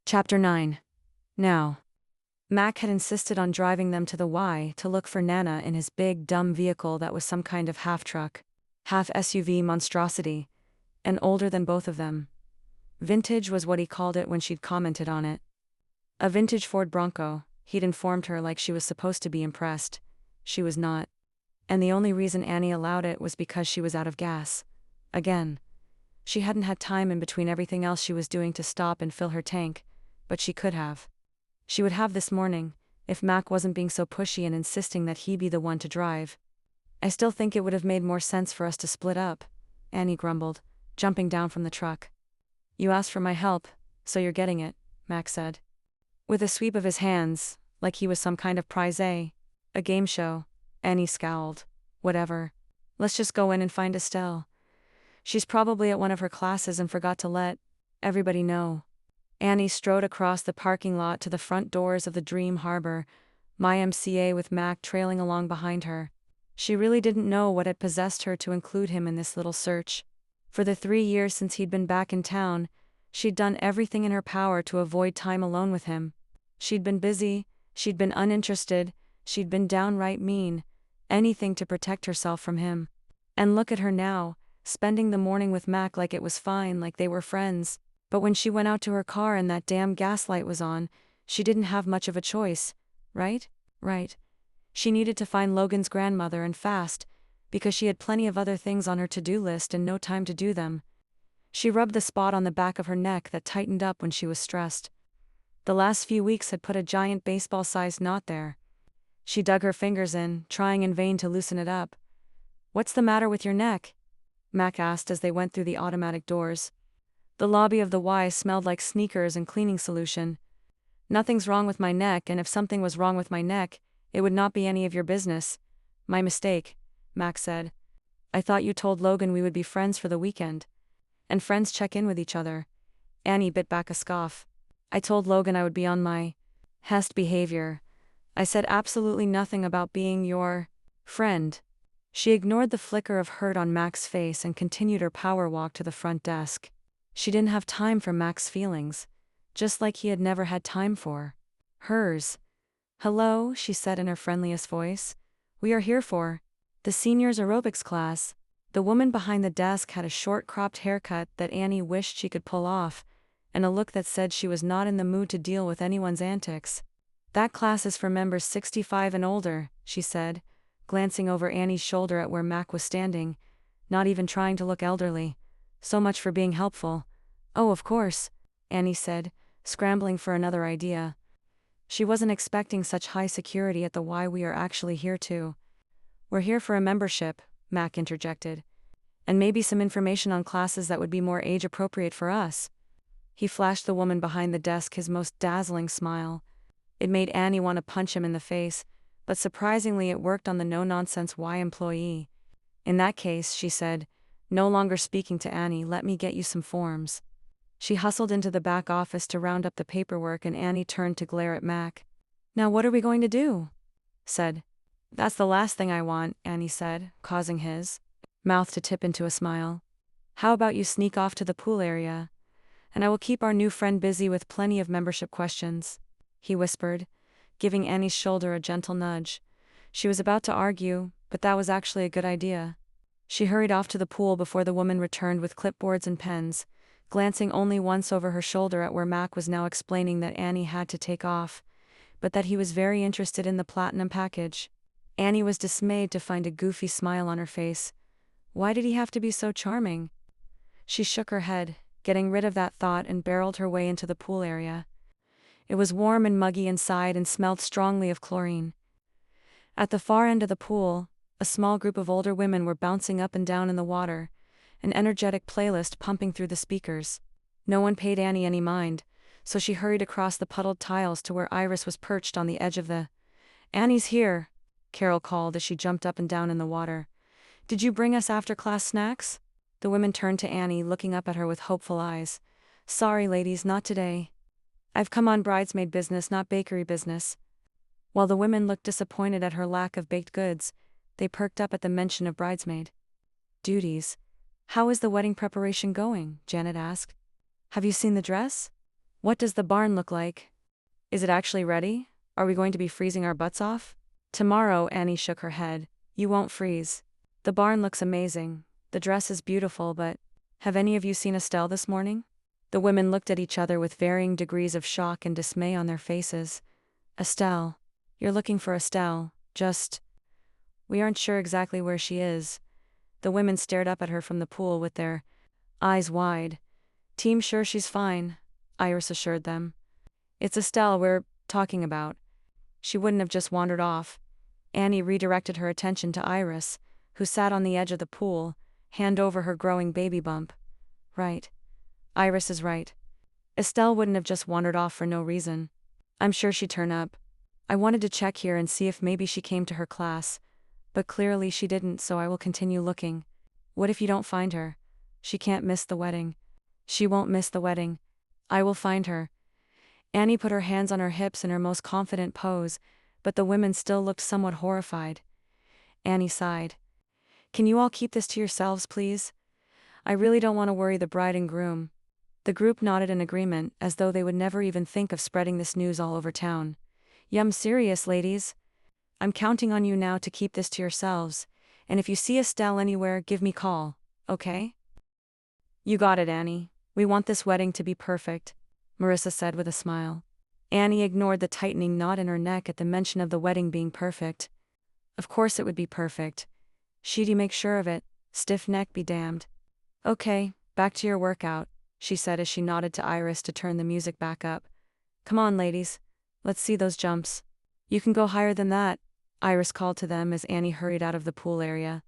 Chapter 9. Now. Mac had insisted on driving them to the Y to look for Nana in his big, dumb vehicle that was some kind of half-truck, half-SUV monstrosity, and older than both of them. Vintage was what he called it when she'd commented on it. A vintage Ford Bronco, he'd informed her like she was supposed to be impressed. She was not. And the only reason Annie allowed it was because she was out of gas. Again. She hadn't had time in between everything else she was doing to stop and fill her tank, but she could have. She would have this morning, if Mac wasn't being so pushy and insisting that he be the one to drive. I still think it would have made more sense for us to split up, Annie grumbled, jumping down from the truck. You asked for my help, so you're getting it, Mac said. With a sweep of his hands, like he was some kind of prize, a game show, Annie scowled. Whatever. Let's just go in and find Estelle. She's probably at one of her classes and forgot to let everybody know. Annie strode across the parking lot to the front doors of the Dream Harbor, MCA with Mac trailing along behind her. She really didn't know what had possessed her to include him in this little search. For the 3 years since he'd been back in town, she'd done everything in her power to avoid time alone with him. She'd been busy, she'd been uninterested, she'd been downright mean, anything to protect herself from him. And look at her now, spending the morning with Mac like it was fine, like they were friends. But when she went out to her car and that damn gaslight was on, she didn't have much of a choice, right? Right. She needed to find Logan's grandmother and fast, because she had plenty of other things on her to-do list and no time to do them. She rubbed the spot on the back of her neck that tightened up when she was stressed. The last few weeks had put a giant baseball-sized knot there. She dug her fingers in, trying in vain to loosen it up. What's the matter with your neck? Mac asked as they went through the automatic doors. The lobby of the Y smelled like sneakers and cleaning solution. Nothing's wrong with my neck, and if something was wrong with my neck, it would not be any of your business. My mistake, Mac said. I thought you told Logan we would be friends for the weekend. And friends check in with each other. Annie bit back a scoff. I told Logan I would be on my best behavior. I said absolutely nothing about being your friend. She ignored the flicker of hurt on Mac's face and continued her power walk to the front desk. She didn't have time for Mac's feelings, just like he had never had time for hers. Hello, she said in her friendliest voice. We are here for the seniors aerobics class. The woman behind the desk had a short cropped haircut that Annie wished she could pull off, and a look that said she was not in the mood to deal with anyone's antics. That class is for members 65 and older, she said, glancing over Annie's shoulder at where Mac was standing, not even trying to look elderly. So much for being helpful. Oh, of course, Annie said, scrambling for another idea. She wasn't expecting such high security at the Y. We are actually here to. We're here for a membership, Mac interjected. And maybe some information on classes that would be more age-appropriate for us. He flashed the woman behind the desk his most dazzling smile. It made Annie want to punch him in the face, but surprisingly it worked on the no-nonsense Y employee. In that case, she said, no longer speaking to Annie, let me get you some forms. She hustled into the back office to round up the paperwork, and Annie turned to glare at Mac. Now what are we going to do? Said. That's the last thing I want, Annie said, causing his mouth to tip into a smile. How about you sneak off to the pool area? And I will keep our new friend busy with plenty of membership questions, he whispered, giving Annie's shoulder a gentle nudge. She was about to argue, but that was actually a good idea. She hurried off to the pool before the woman returned with clipboards and pens, glancing only once over her shoulder at where Mac was now explaining that Annie had to take off, but that he was very interested in the platinum package. Annie was dismayed to find a goofy smile on her face. Why did he have to be so charming? She shook her head, getting rid of that thought, and barreled her way into the pool area. It was warm and muggy inside and smelled strongly of chlorine. At the far end of the pool, a small group of older women were bouncing up and down in the water, an energetic playlist pumping through the speakers. No one paid Annie any mind, so she hurried across the puddled tiles to where Iris was perched on the edge of the. Annie's here, Carol called as she jumped up and down in the water. Did you bring us after-class snacks? The women turned to Annie, looking up at her with hopeful eyes. Sorry, ladies, not today. I've come on bridesmaid business, not bakery business. While the women looked disappointed at her lack of baked goods, they perked up at the mention of bridesmaid duties. How is the wedding preparation going? Janet asked. Have you seen the dress? What does the barn look like? Is it actually ready? Are we going to be freezing our butts off? Tomorrow, Annie shook her head. You won't freeze. The barn looks amazing. The dress is beautiful, but have any of you seen Estelle this morning? The women looked at each other with varying degrees of shock and dismay on their faces. Estelle. You're looking for Estelle. We aren't sure exactly where she is. The women stared up at her from the pool with their eyes wide. Team sure she's fine, Iris assured them. It's Estelle we're talking about. She wouldn't have just wandered off. Annie redirected her attention to Iris, who sat on the edge of the pool, hand over her growing baby bump. Right. Iris is right. Estelle wouldn't have just wandered off for no reason. I'm sure she'd turn up. I wanted to check here and see if maybe she came to her class, but clearly she didn't, so I will continue looking. What if you don't find her? She can't miss the wedding. She won't miss the wedding. I will find her. Annie put her hands on her hips in her most confident pose, but the women still looked somewhat horrified. Annie sighed. Can you all keep this to yourselves, please? I really don't want to worry the bride and groom. The group nodded in agreement, as though they would never even think of spreading this news all over town. Yum, serious, ladies. I'm counting on you now to keep this to yourselves, and if you see Estelle anywhere, give me call, okay? You got it, Annie. We want this wedding to be perfect, Marissa said with a smile. Annie ignored the tightening knot in her neck at the mention of the wedding being perfect. Of course it would be perfect. She'd make sure of it, stiff neck be damned. Okay, back to your workout, she said as she nodded to Iris to turn the music back up. Come on, ladies. Let's see those jumps. You can go higher than that, Iris called to them as Annie hurried out of the pool area.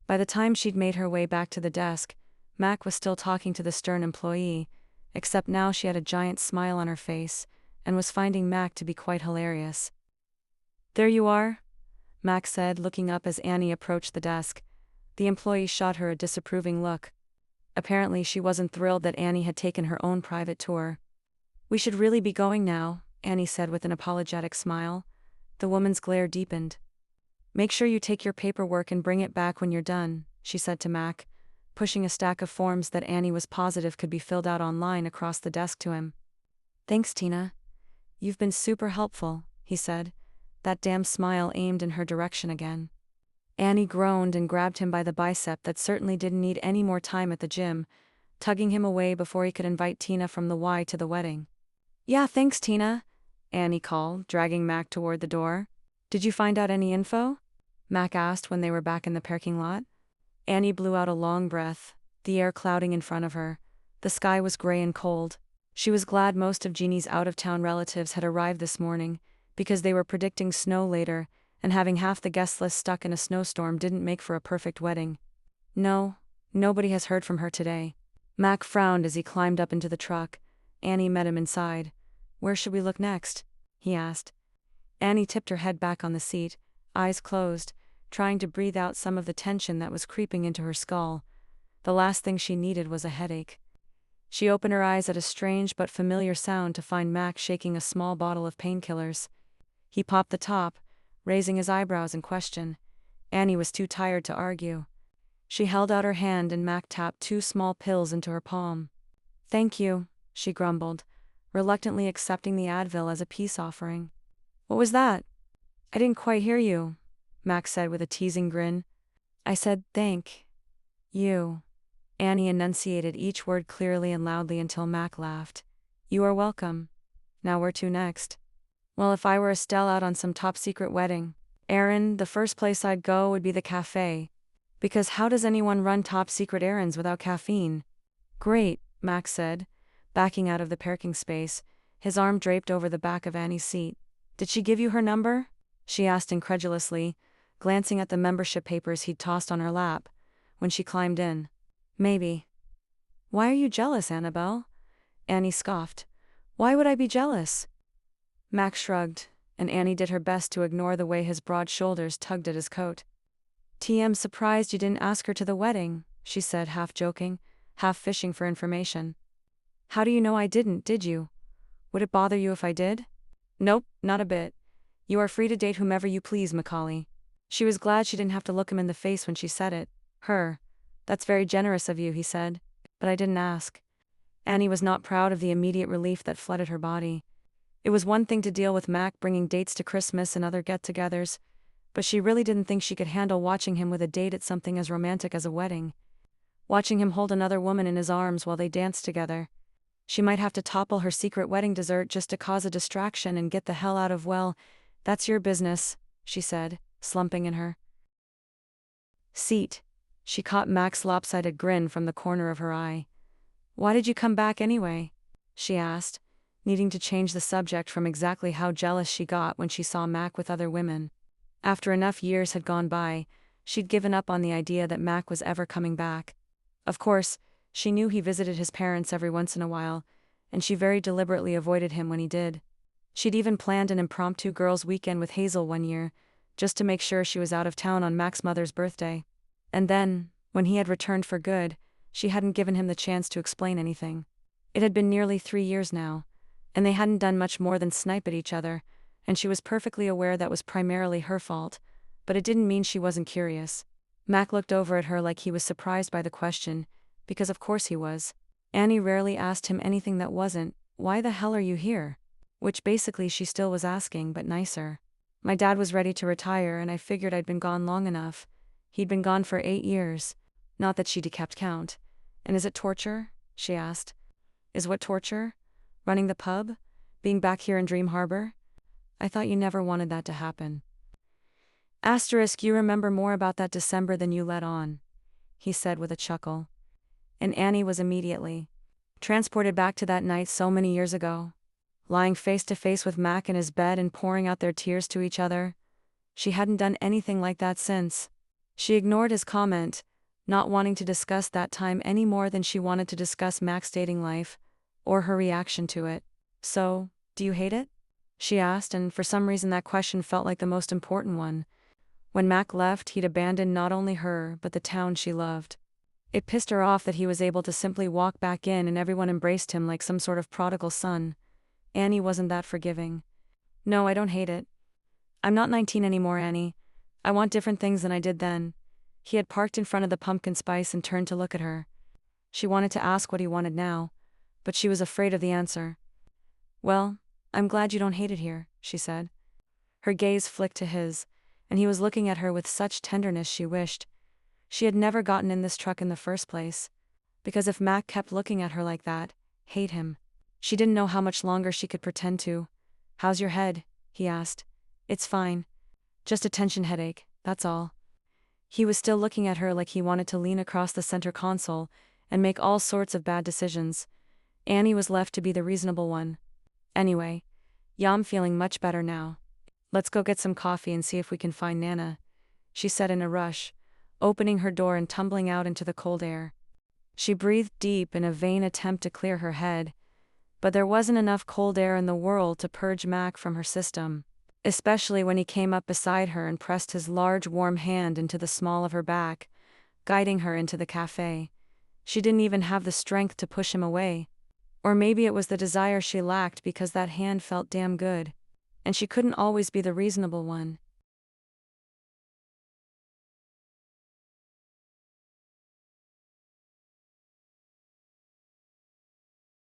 By the time she'd made her way back to the desk, Mac was still talking to the stern employee, except now she had a giant smile on her face, and was finding Mac to be quite hilarious. There you are, Mac said, looking up as Annie approached the desk. The employee shot her a disapproving look. Apparently she wasn't thrilled that Annie had taken her own private tour. We should really be going now, Annie said with an apologetic smile. The woman's glare deepened. Make sure you take your paperwork and bring it back when you're done, she said to Mac, pushing a stack of forms that Annie was positive could be filled out online across the desk to him. Thanks, Tina. You've been super helpful, he said, that damn smile aimed in her direction again. Annie groaned and grabbed him by the bicep that certainly didn't need any more time at the gym, tugging him away before he could invite Tina from the Y to the wedding. Yeah, thanks, Tina, Annie called, dragging Mac toward the door. Did you find out any info? Mac asked when they were back in the parking lot. Annie blew out a long breath, the air clouding in front of her. The sky was gray and cold. She was glad most of Jeannie's out-of-town relatives had arrived this morning, because they were predicting snow later, and having half the guest list stuck in a snowstorm didn't make for a perfect wedding. No, nobody has heard from her today. Mac frowned as he climbed up into the truck. Annie met him inside. Where should we look next? He asked. Annie tipped her head back on the seat, eyes closed, trying to breathe out some of the tension that was creeping into her skull. The last thing she needed was a headache. She opened her eyes at a strange but familiar sound to find Mac shaking a small bottle of painkillers. He popped the top, raising his eyebrows in question. Annie was too tired to argue. She held out her hand and Mac tapped 2 small pills into her palm. Thank you, she grumbled, reluctantly accepting the Advil as a peace offering. What was that? I didn't quite hear you, Mac said with a teasing grin. I said thank you. Annie enunciated each word clearly and loudly until Mac laughed. You are welcome. Now where to next? Well, if I were Estelle out on some top-secret wedding errand, the first place I'd go would be the cafe. Because how does anyone run top-secret errands without caffeine? Great, Mac said, backing out of the parking space, his arm draped over the back of Annie's seat. Did she give you her number? She asked incredulously, glancing at the membership papers he'd tossed on her lap, when she climbed in. Maybe. Why are you jealous, Annabelle? Annie scoffed. Why would I be jealous? Mac shrugged, and Annie did her best to ignore the way his broad shoulders tugged at his coat. TM surprised you didn't ask her to the wedding, she said, half joking, half fishing for information. How do you know I didn't, did you? Would it bother you if I did? Nope, not a bit. You are free to date whomever you please, Macaulay. She was glad she didn't have to look him in the face when she said it. Her. That's very generous of you, he said. But I didn't ask. Annie was not proud of the immediate relief that flooded her body. It was one thing to deal with Mac bringing dates to Christmas and other get-togethers, but she really didn't think she could handle watching him with a date at something as romantic as a wedding. Watching him hold another woman in his arms while they danced together. She might have to topple her secret wedding dessert just to cause a distraction and get the hell out of, well, that's your business, she said, slumping in her seat. She caught Mac's lopsided grin from the corner of her eye. Why did you come back anyway? She asked, needing to change the subject from exactly how jealous she got when she saw Mac with other women. After enough years had gone by, she'd given up on the idea that Mac was ever coming back. Of course, she knew he visited his parents every once in a while, and she very deliberately avoided him when he did. She'd even planned an impromptu girls' weekend with Hazel one year, just to make sure she was out of town on Mac's mother's birthday. And then, when he had returned for good, she hadn't given him the chance to explain anything. It had been nearly 3 years now, and they hadn't done much more than snipe at each other, and she was perfectly aware that was primarily her fault, but it didn't mean she wasn't curious. Mac looked over at her like he was surprised by the question, because of course he was. Annie rarely asked him anything that wasn't, "Why the hell are you here?" Which basically she still was asking, but nicer. My dad was ready to retire and I figured I'd been gone long enough. He'd been gone for 8 years. Not that she'd kept count. And is it torture? She asked. Is what torture? Running the pub? Being back here in Dream Harbor? I thought you never wanted that to happen. Asterisk, you remember more about that December than you let on, he said with a chuckle. And Annie was immediately transported back to that night so many years ago. Lying face to face with Mac in his bed and pouring out their tears to each other. She hadn't done anything like that since. She ignored his comment, not wanting to discuss that time any more than she wanted to discuss Mac's dating life, or her reaction to it. So, do you hate it? She asked, and for some reason that question felt like the most important one. When Mac left, he'd abandoned not only her, but the town she loved. It pissed her off that he was able to simply walk back in and everyone embraced him like some sort of prodigal son. Annie wasn't that forgiving. No, I don't hate it. I'm not 19 anymore, Annie. I want different things than I did then. He had parked in front of the pumpkin spice and turned to look at her. She wanted to ask what he wanted now, but she was afraid of the answer. Well, I'm glad you don't hate it here, she said. Her gaze flicked to his, and he was looking at her with such tenderness she wished she had never gotten in this truck in the first place. Because if Mac kept looking at her like that, hate him, she didn't know how much longer she could pretend to. How's your head? He asked. It's fine. Just a tension headache, that's all. He was still looking at her like he wanted to lean across the center console and make all sorts of bad decisions. Annie was left to be the reasonable one. Anyway, I'm feeling much better now. Let's go get some coffee and see if we can find Nana, she said in a rush, opening her door and tumbling out into the cold air. She breathed deep in a vain attempt to clear her head, but there wasn't enough cold air in the world to purge Mac from her system, especially when he came up beside her and pressed his large warm hand into the small of her back, guiding her into the cafe. She didn't even have the strength to push him away. Or maybe it was the desire she lacked because that hand felt damn good. And she couldn't always be the reasonable one.